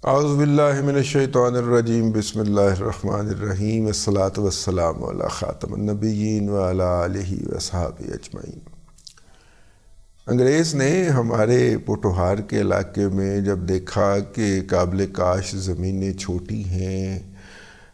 اعوذ باللہ من الشیطان الرجیم بسم اللہ الرحمن الرحیم الصلاۃ والسلام علی خاتم النبیین وعلی آلہ وصحبہ اجمعین۔ انگریز نے ہمارے پوٹوہار کے علاقے میں جب دیکھا کہ قابل کاش زمینیں چھوٹی ہیں،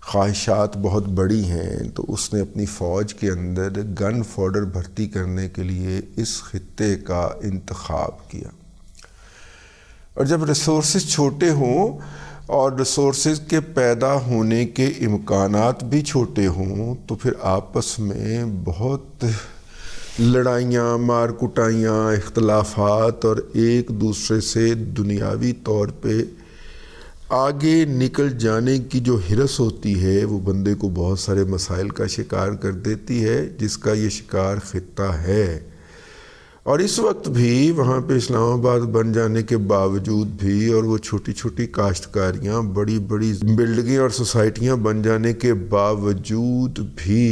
خواہشات بہت بڑی ہیں، تو اس نے اپنی فوج کے اندر گن فوڈر بھرتی کرنے کے لیے اس خطے کا انتخاب کیا۔ اور جب ریسورسز چھوٹے ہوں اور ریسورسز کے پیدا ہونے کے امکانات بھی چھوٹے ہوں تو پھر آپس میں بہت لڑائیاں، مار کٹائیاں، اختلافات اور ایک دوسرے سے دنیاوی طور پہ آگے نکل جانے کی جو ہرس ہوتی ہے وہ بندے کو بہت سارے مسائل کا شکار کر دیتی ہے، جس کا یہ شکار خطہ ہے۔ اور اس وقت بھی وہاں پہ اسلام آباد بن جانے کے باوجود بھی اور وہ چھوٹی چھوٹی کاشتکاریاں، بڑی بڑی بلڈنگیں اور سوسائٹیاں بن جانے کے باوجود بھی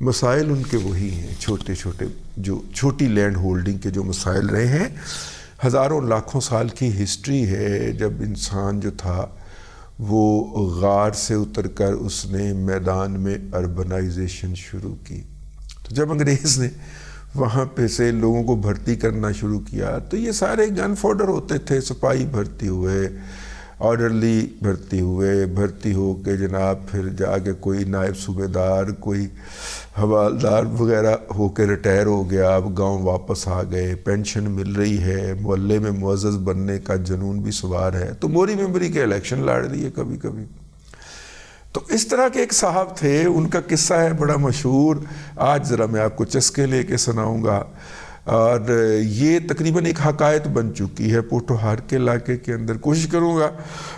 مسائل ان کے وہی ہیں، چھوٹے چھوٹے جو چھوٹی لینڈ ہولڈنگ کے جو مسائل رہے ہیں۔ ہزاروں لاکھوں سال کی ہسٹری ہے جب انسان جو تھا وہ غار سے اتر کر اس نے میدان میں اربنائزیشن شروع کی۔ تو جب انگریز نے وہاں پہ سے لوگوں کو بھرتی کرنا شروع کیا تو یہ سارے گن فوڈر ہوتے تھے، سپاہی بھرتی ہوئے، آرڈرلی بھرتی ہو کے جناب پھر جا کے کوئی نائب صوبے دار، کوئی حوالدار وغیرہ ہو کے ریٹائر ہو گیا، اب گاؤں واپس آ گئے، پینشن مل رہی ہے، محلے میں معزز بننے کا جنون بھی سوار ہے، تو موری ممبری کے الیکشن لڑ دیے کبھی کبھی۔ تو اس طرح کے ایک صاحب تھے، ان کا قصہ ہے بڑا مشہور، آج ذرا میں آپ کو چسکے لے کے سناؤں گا، اور یہ تقریباً ایک حکایت بن چکی ہے پوٹوہار کے علاقے کے اندر۔ کوشش کروں گا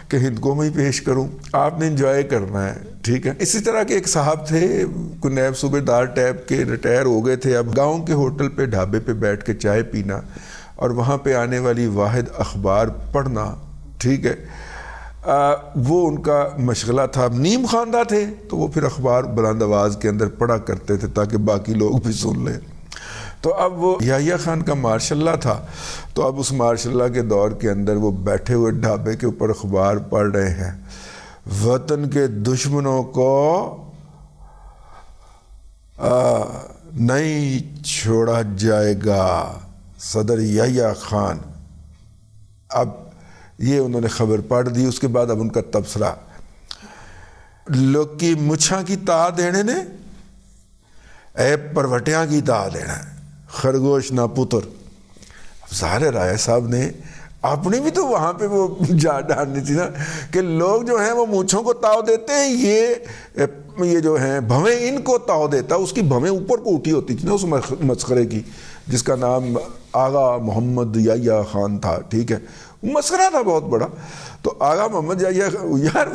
کہ ہندکوں میں ہی پیش کروں، آپ نے انجوائے کرنا ہے، ٹھیک ہے۔ اسی طرح کے ایک صاحب تھے، کوئی نائب صوبے دار ٹائپ کے، ریٹائر ہو گئے تھے، اب گاؤں کے ہوٹل پہ ڈھابے پہ بیٹھ کے چائے پینا اور وہاں پہ آنے والی واحد اخبار پڑھنا، ٹھیک ہے، وہ ان کا مشغلہ تھا۔ نیم خواندہ تھے تو وہ پھر اخبار بلند آواز کے اندر پڑھا کرتے تھے تاکہ باقی لوگ بھی سن لیں۔ تو اب وہ یحییٰ خان کا مارشاء اللہ تھا، تو اب اس مارشاء اللہ کے دور کے اندر وہ بیٹھے ہوئے ڈھابے کے اوپر اخبار پڑھ رہے ہیں، وطن کے دشمنوں کو نہیں چھوڑا جائے گا، صدر یحییٰ خان۔ اب یہ انہوں نے خبر پڑھ دی، اس کے بعد اب ان کا تبصرہ، لوگ کی مچھاں کی تا دینے نے اے پروٹیاں کی تا دینا، خرگوش نہ پتر۔ اب ظاہر رائے صاحب نے اپنی بھی تو وہاں پہ وہ جا ڈالنی تھی نا کہ لوگ جو ہیں وہ مونچھوں کو تاؤ دیتے ہیں، یہ جو ہیں بھویں ان کو تاؤ دیتا، اس کی بھویں اوپر کو اٹھی ہوتی تھی نا اس مسخرے کی، جس کا نام آغا محمد یحییٰ خان تھا، ٹھیک ہے، مسخرہ تھا بہت بڑا۔ تو آغا محمد یحییٰ یار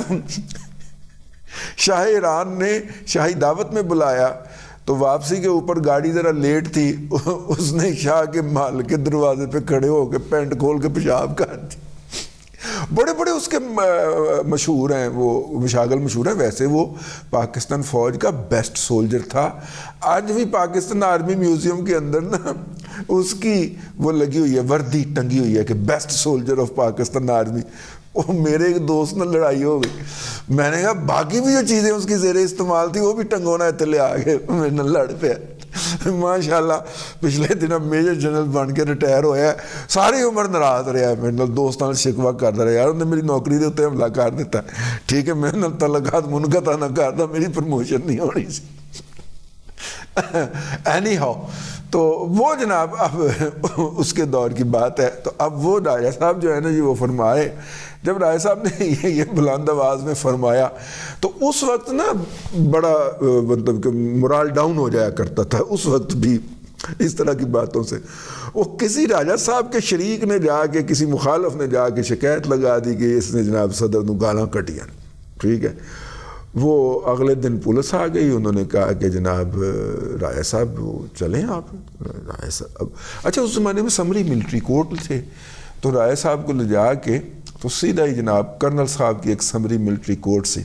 شاہ ایران نے شاہی دعوت میں بلایا تو واپسی کے اوپر گاڑی ذرا لیٹ تھی، اس نے شاہ کے محل کے دروازے پہ کھڑے ہو کے پینٹ کھول کے پیشاب کر دی۔ بڑے بڑے اس کے مشہور ہیں، وہ مشاغل مشہور ہیں، ویسے وہ پاکستان فوج کا بیسٹ سولجر تھا۔ آج بھی پاکستان آرمی میوزیم کے اندر نا اس کی وہ لگی ہوئی ہے، وردی ٹنگی ہوئی ہے کہ best soldier of Pakistan army. وہ میرے ایک دوست نے لڑائی ہو گئی، میں نے کہا باقی بھی جو چیزیں اس کی زیر استعمال تھی وہ بھی ٹنگونا اتلے آ گئے، میں نے لڑ پہ ماشاءاللہ پچھلے دن اب میجر جنرل بن کے ریٹائر ہویا ہے، ساری عمر ناراض رہا ہے، میرے نال دوستان شکوا کرتا رہا، یار انہیں میری نوکری دے اتنے حملہ کر دیتا ہے، ٹھیک ہے، میرے نال تعلقات منقطع نہ کرتا، میری پروموشن نہیں ہونی سی۔ اینی ہاؤ، تو وہ جناب اب اس کے دور کی بات ہے۔ تو اب وہ راجہ صاحب جو ہے نا جی وہ فرمائے، جب راجہ صاحب نے یہ بلند آواز میں فرمایا تو اس وقت نا بڑا مطلب کہ مرال ڈاؤن ہو جایا کرتا تھا اس وقت بھی اس طرح کی باتوں سے۔ وہ کسی راجہ صاحب کے شریک نے جا کے، کسی مخالف نے جا کے شکایت لگا دی کہ اس نے جناب صدر نو گالاں کٹیاں، ٹھیک ہے۔ وہ اگلے دن پولیس آ گئی، انہوں نے کہا کہ جناب راجہ صاحب وہ چلیں آپ، راجہ صاحب اچھا اس زمانے میں سمری ملٹری کورٹ تھے، تو راجہ صاحب کو لے جا کے تو سیدھا ہی جناب کرنل صاحب کی ایک سمری ملٹری کورٹ سے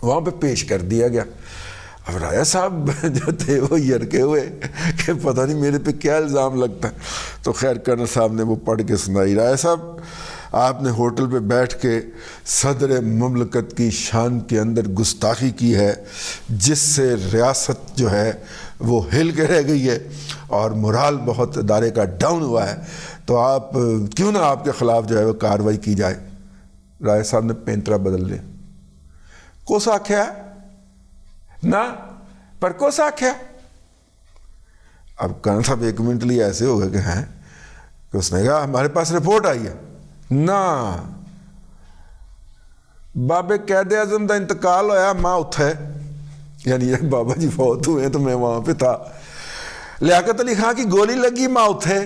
وہاں پہ پیش کر دیا گیا۔ اب راجہ صاحب جو تھے وہ یرکے ہوئے کہ پتہ نہیں میرے پہ کیا الزام لگتا ہے، تو خیر کرنل صاحب نے وہ پڑھ کے سنائی۔ راجہ صاحب آپ نے ہوٹل پہ بیٹھ کے صدر مملکت کی شان کے اندر گستاخی کی ہے، جس سے ریاست جو ہے وہ ہل کے رہ گئی ہے اور مورال بہت ادارے کا ڈاؤن ہوا ہے، تو آپ کیوں نہ آپ کے خلاف جو ہے وہ کارروائی کی جائے۔ رائے صاحب نے پینترا بدل لیا، کوس آکھیا نہ پر کوس آکھیا۔ اب کرن صاحب ایک منٹ لیے ایسے ہو گئے کہ ہیں کہ اس نے کہا ہمارے پاس رپورٹ آئی ہے نا بابے قائد اعظم دا انتقال ہویا ماں اتھے، یعنی بابا جی فوت ہوئے تو میں وہاں پہ تھا۔ لیاقت علی خان کی گولی لگی ماں اتھے،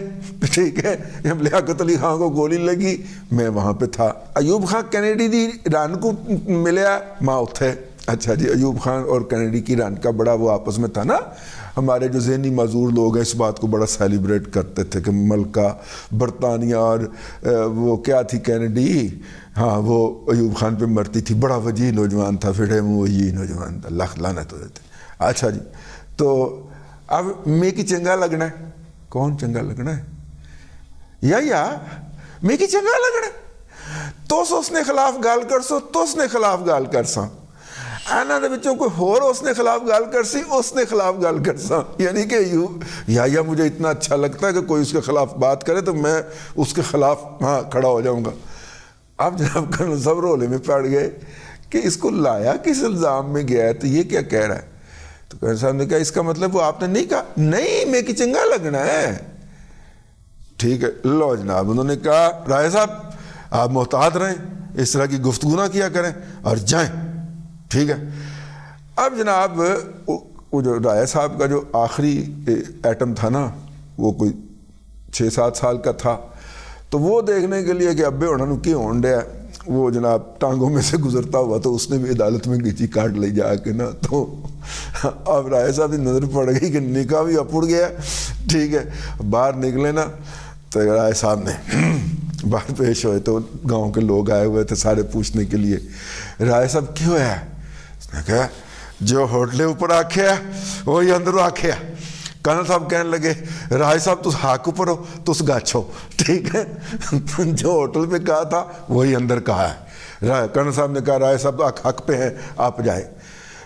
ٹھیک ہے، جب لیاقت علی خان کو گولی لگی میں وہاں پہ تھا۔ ایوب خان کینیڈی دی رن کو ملیا ماں اتھے۔ اچھا جی، ایوب خان اور کینیڈی کی رن کا بڑا وہ آپس میں تھا نا، ہمارے جو ذہنی معذور لوگ ہیں اس بات کو بڑا سیلیبریٹ کرتے تھے کہ ملکہ برطانیہ اور وہ کیا تھی کینیڈی، ہاں وہ ایوب خان پہ مرتی تھی، بڑا وجیح نوجوان تھا، پھر وہ وجیح نوجوان تھا، لکھ لعنت ہو جاتے۔ اچھا جی، تو اب میں کی چنگا لگنا ہے، کون چنگا لگنا ہے یا میں کی چنگا لگنا ہے، تو اس نے خلاف گال کر سو، تو اس نے خلاف گال کر سا، اینا دے بچوں کوئی ہور اس نے خلاف گال کر سی، اس نے خلاف گال کر سا، یعنی کہ یا مجھے اتنا اچھا لگتا ہے کہ کوئی اس کے خلاف بات کرے تو میں اس کے خلاف ہاں کھڑا ہو جاؤں گا۔ اب جناب کرنل صاحب رولے میں پڑ گئے کہ اس کو لایا کس الزام میں گیا ہے، تو یہ کیا کہہ رہا ہے؟ تو کرنل صاحب نے کہا اس کا مطلب وہ آپ نے نہیں کہا، نہیں میں کی چنگا لگنا ہے، ٹھیک ہے لو جناب۔ انہوں نے کہا رائے صاحب آپ محتاط رہیں، اس طرح کی گفتگو نہ کیا کریں اور جائیں، ٹھیک ہے۔ اب جناب وہ جو رائے صاحب کا جو آخری ایٹم تھا نا، وہ کوئی 6-7 سال کا تھا، تو وہ دیکھنے کے لیے کہ ابے انہوں نے کیوں ہون ڈیا، وہ جناب ٹانگوں میں سے گزرتا ہوا تو اس نے بھی عدالت میں گیچی کاٹ لے جا کے نا، تو اب رائے صاحب کی نظر پڑ گئی کہ نکاح بھی اپڑ گیا، ٹھیک ہے، باہر نکلے نا تو رائے صاحب نے باہر پیش ہوئے تو گاؤں کے لوگ آئے ہوئے تھے سارے پوچھنے کے لیے، رائے صاحب کیوں ہے؟ اس نے کہا جو ہوٹلے اوپر آکھیا وہی اندر آکھیا۔ کرنل صاحب کہنے لگے رائے صاحب تس حق اوپر ہو تس گچھ ہو، ٹھیک ہے، جو ہوٹل پہ کہا تھا وہی اندر کہا ہے۔ کرنل صاحب نے کہا رائے صاحب حق پہ ہیں آپ جائیں۔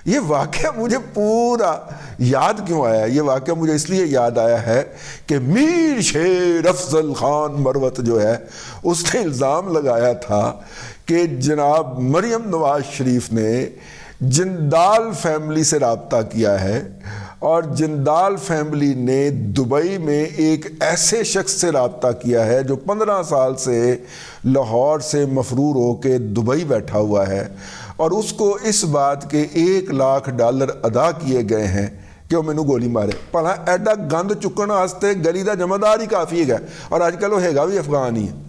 یہ واقعہ مجھے پورا یاد کیوں آیا؟ یہ واقعہ مجھے اس لیے یاد آیا ہے کہ میر شیر افضل خان مروت جو ہے اس نے الزام لگایا تھا کہ جناب مریم نواز شریف نے جندال فیملی سے رابطہ کیا ہے، اور جندال فیملی نے دبئی میں ایک ایسے شخص سے رابطہ کیا ہے جو 15 سال سے لاہور سے مفرور ہو کے دبئی بیٹھا ہوا ہے، اور اس کو اس بات کے $1,00,000 ادا کیے گئے ہیں کہ وہ مینوں گولی مارے۔ پہلا ایڈا گند چکن واسطے گلی دا جمعدار ہی کافی ہے، اور آج کل وہ ہے گا بھی افغان ہی ہے۔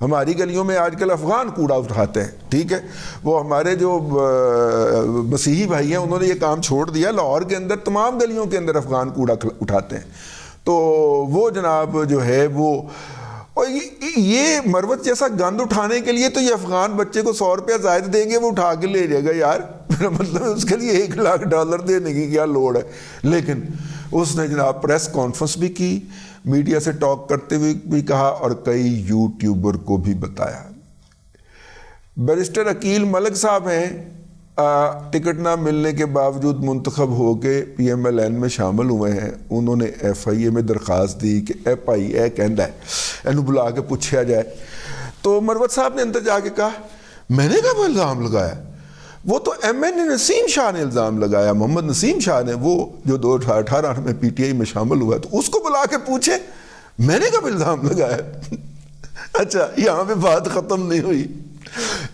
ہماری گلیوں میں آج کل افغان کوڑا اٹھاتے ہیں، ٹھیک ہے، وہ ہمارے جو مسیحی بھائی ہیں انہوں نے یہ کام چھوڑ دیا، لاہور کے اندر تمام گلیوں کے اندر افغان کوڑا اٹھاتے ہیں۔ تو وہ جناب جو ہے وہ، اور یہ مروت جیسا گند اٹھانے کے لیے تو یہ افغان بچے کو $100 زائد دیں گے، وہ اٹھا کے لے جائے گا یار، میرا مطلب اس کے لیے $1,00,000 دینے کی کیا لوڑ ہے۔ لیکن اس نے جناب پریس کانفرنس بھی کی، میڈیا سے ٹاک کرتے ہوئے بھی کہا، اور کئی یوٹیوبر کو بھی بتایا۔ بیرسٹر عقیل ملک صاحب ہیں، ٹکٹ نہ ملنے کے باوجود منتخب ہو کے PMLN میں شامل ہوئے ہیں۔ انہوں نے FIA میں درخواست دی کہ اے بھائی اے کہندا ہے اینو بلا کے پوچھا جائے، تو مروت صاحب نے اندر جا کے کہا میں نے کب الزام لگایا؟ وہ تو MN نسیم شاہ نے الزام لگایا، محمد نسیم شاہ نے، وہ جو 2018 میں PTI میں شامل ہوا، تو اس کو بلا کے پوچھے میں نے کب الزام لگایا؟ اچھا یہاں پہ بات ختم نہیں ہوئی،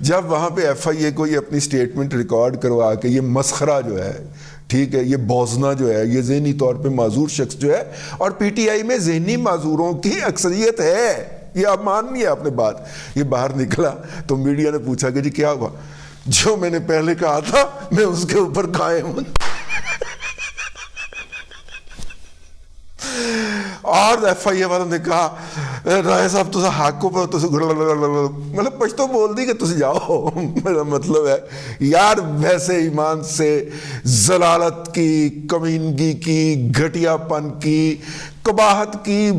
جب وہاں پہ FIA کو یہ اپنی سٹیٹمنٹ ریکارڈ کروا کے یہ مسخرہ جو ہے، ٹھیک ہے، یہ بوزنا جو ہے، یہ ذہنی طور پہ معذور شخص جو ہے، اور PTI میں ذہنی معذوروں کی اکثریت ہے، یہ آپ مان نہیں ہے آپ نے بات، یہ باہر نکلا تو میڈیا نے پوچھا کہ جی کیا ہوا؟ جو میں نے پہلے کہا تھا میں اس کے اوپر قائم ہوں۔ اور FIA والوں نے کہا رائے صاحب تسا حق پر مطلب پشتو بول دی کہ تسی جاؤ، میرا مطلب ہے یار ویسے ایمان سے ضلالت کی، کمینگی کی، گھٹیا پن کی، قباحت کی،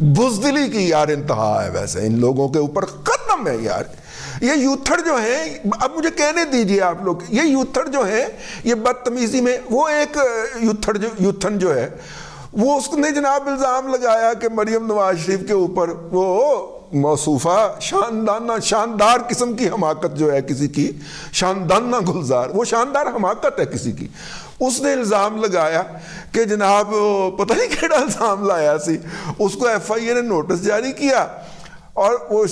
بزدلی کی یار انتہا ہے ویسے ان لوگوں کے اوپر۔ جہنم ہے یار. یہ یوتھڑ جو ہیں, اب مجھے کہنے دیجئے آپ لوگ, یہ یوتھڑ جو ہیں یہ بدتمیزی میں, وہ ایک یوتھن جو ہے وہ اس نے جناب الزام لگایا کہ مریم نواز شریف کے اوپر وہ موصوفہ شاندار قسم کی حماقت جو ہے کسی کی, شاندانہ گلزار, وہ شاندار حماقت ہے کسی کی. اس نے الزام لگایا کہ جناب پتہ نہیں کیڑا الزام لایا سی, اس کو ایف آئی اے نے نوٹس جاری کیا اور وہ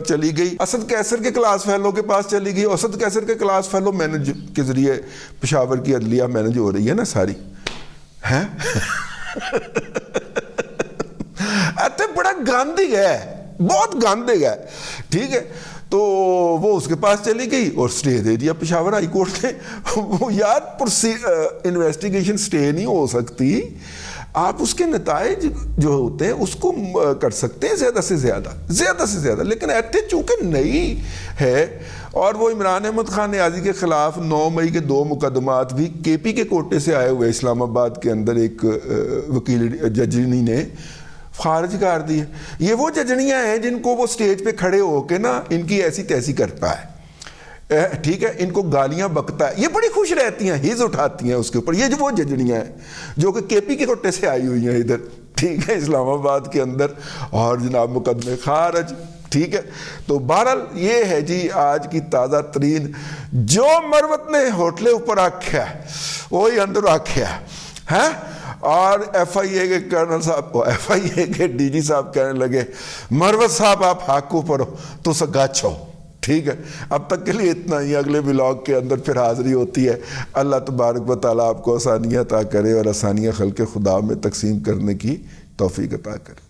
چلی گئی اسد کیسر کے کلاس فیلو کے پاس چلی گئی. اسد کیسر کے کلاس فیلو مینج کے ذریعے پشاور کی عدلیہ مینج ہو رہی ہے نا ساری, ہیں ایتے بڑا گاندھی ہے, بہت گاندھی ہے, ٹھیک ہے. تو وہ اس کے پاس چلی گئی اور سٹے دے دیا پشاور ہائی کورٹ نے. وہ یار انویسٹیگیشن سٹے نہیں ہو سکتی, آپ اس کے نتائج جو ہوتے ہیں اس کو کر سکتے ہیں زیادہ سے زیادہ, لیکن ایتے چونکہ نہیں ہے. اور وہ عمران احمد خان نیازی کے خلاف 9 مئی کے 2 مقدمات بھی کے پی کے کوٹے سے آئے ہوئے اسلام آباد کے اندر ایک وکیل ججنی نے خارج کر دی. یہ وہ ججنیاں ہیں جن کو وہ سٹیج پہ کھڑے ہو کے نا ان کی ایسی تیسی کرتا ہے, ٹھیک ہے, ان کو گالیاں بکتا ہے, یہ بڑی خوش رہتی ہیں, ہیز اٹھاتی ہیں اس کے اوپر. یہ جو وہ ججنیاں ہیں جو کہ کے پی کے کوٹے سے آئی ہوئی ہیں ادھر, ٹھیک ہے, اسلام آباد کے اندر, اور جناب مقدمے خارج, ٹھیک ہے. تو بہرحال یہ ہے جی آج کی تازہ ترین, جو مروت نے ہوٹلے اوپر آکھیا وہی اندر آکھیا ہے. اور ایف آئی اے کے کرنل صاحب, ایف آئی اے کے ڈی جی صاحب کہنے لگے مروت صاحب آپ حق اوپر ہو تو سگاچ ہو, ٹھیک ہے. اب تک کے لیے اتنا ہی, اگلے ولاگ کے اندر پھر حاضری ہوتی ہے. اللہ تبارک و تعالیٰ آپ کو آسانیاں عطا کرے اور آسانیاں خلق خدا میں تقسیم کرنے کی توفیق عطا کرے.